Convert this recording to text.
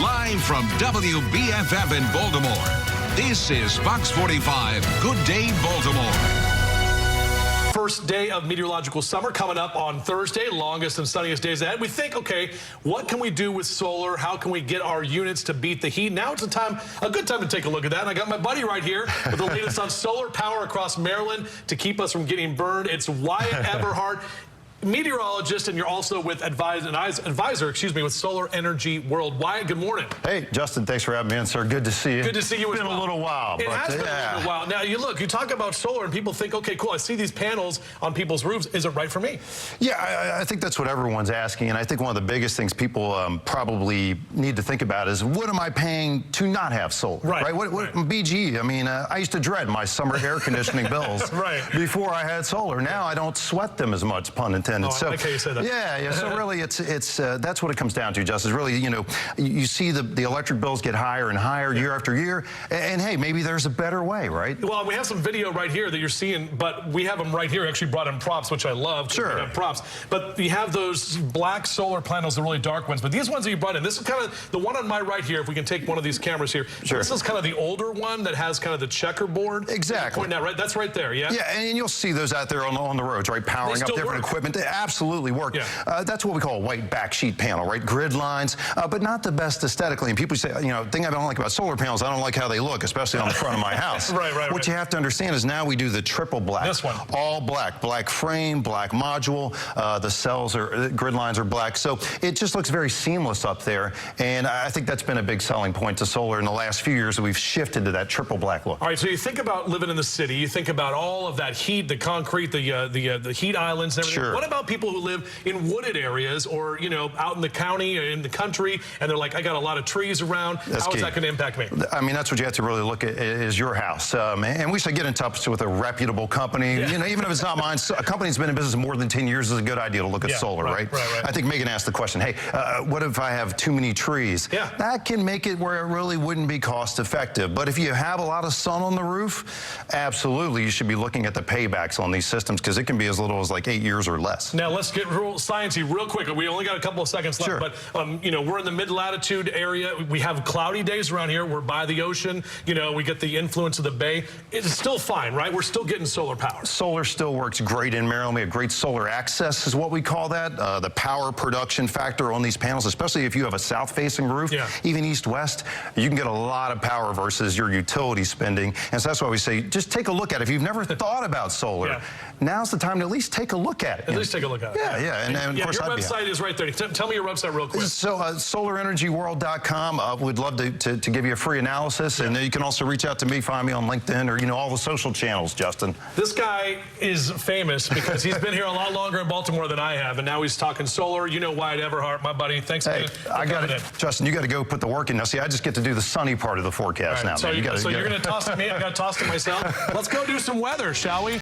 Live from WBFF in Baltimore, this is Fox 45 Good Day Baltimore. First day of meteorological summer coming up on Thursday, longest and sunniest days ahead. We think, okay, what can we do with solar? How can we get our units to beat the heat? Now it's a good time to take a look at that. And I got my buddy right here with the latest on solar power across Maryland to keep us from getting burned. It's Wyatt Everhart, meteorologist, and you're also with advisor, with Solar Energy World. Wyatt, good morning. Hey, Justin, thanks for having me in, sir. Good to see you. Good to see you as well. It's been a little while. It has been a little while. Now, you talk about solar, and people think, okay, cool, I see these panels on people's roofs. Is it right for me? Yeah, I think that's what everyone's asking, and I think one of the biggest things people probably need to think about is, what am I paying to not have solar? Right. What BG? I mean, I used to dread my summer air conditioning bills before I had solar. Now I don't sweat them as much, pun intended. Oh, I like how you say that. Yeah. So really, it's that's what it comes down to, Justin. Really, you see the electric bills get higher and higher year after year, and hey, maybe there's a better way, right? Well, we have some video right here that you're seeing, but we have them right here. Actually brought in props, which I love. Sure. We have props, but you have those black solar panels, the really dark ones. But these ones that you brought in, this is kind of the one on my right here. If we can take one of these cameras here, sure. This is kind of the older one that has kind of the checkerboard. Exactly. Pointing out, right? That's right there. Yeah. Yeah, and you'll see those out there on the roads, right? Powering up different equipment. They absolutely work. Yeah. That's what we call a white backsheet panel, right? Grid lines, but not the best aesthetically. And people say, the thing I don't like about solar panels, I don't like how they look, especially on the front of my house. What you have to understand is now we do the triple black. This one. All black. Black frame, black module. The cells grid lines are black. So it just looks very seamless up there. And I think that's been a big selling point to solar in the last few years that we've shifted to that triple black look. All right, so you think about living in the city, you think about all of that heat, the concrete, the heat islands and everything. Sure. What about people who live in wooded areas or, out in the county or in the country, and they're like, I got a lot of trees around. How is that going to impact me? I mean, that's what you have to really look at is your house. And we should get in touch with a reputable company. Yeah. Even if it's not mine, a company that's been in business more than 10 years is a good idea to look at solar, right? I think Megan asked the question, hey, what if I have too many trees? Yeah. That can make it where it really wouldn't be cost effective. But if you have a lot of sun on the roof, absolutely, you should be looking at the paybacks on these systems because it can be as little as like 8 years or less. Now, let's get real sciencey real quick. We only got a couple of seconds left, but we're in the mid-latitude area. We have cloudy days around here. We're by the ocean. We get the influence of the bay. It's still fine, right? We're still getting solar power. Solar still works great in Maryland. We have great solar access is what we call that. The power production factor on these panels, especially if you have a south-facing roof, even east-west, you can get a lot of power versus your utility spending. And so that's why we say, just take a look at it. If you've never thought about solar, now's the time to at least take a look at it. At least take a look at it. Yeah. And of course, your website is right there. Tell me your website real quick. So solarenergyworld.com. We'd love to give you a free analysis, and you can also reach out to me, find me on LinkedIn or all the social channels, Justin. This guy is famous because he's been here a lot longer in Baltimore than I have, and now he's talking solar. Wyatt Everhart, my buddy. Thanks again. I got it, Justin. You got to go put the work in now. See, I just get to do the sunny part of the forecast now. So man. you're going to toss to me. I got to toss to myself. Let's go do some weather, shall we?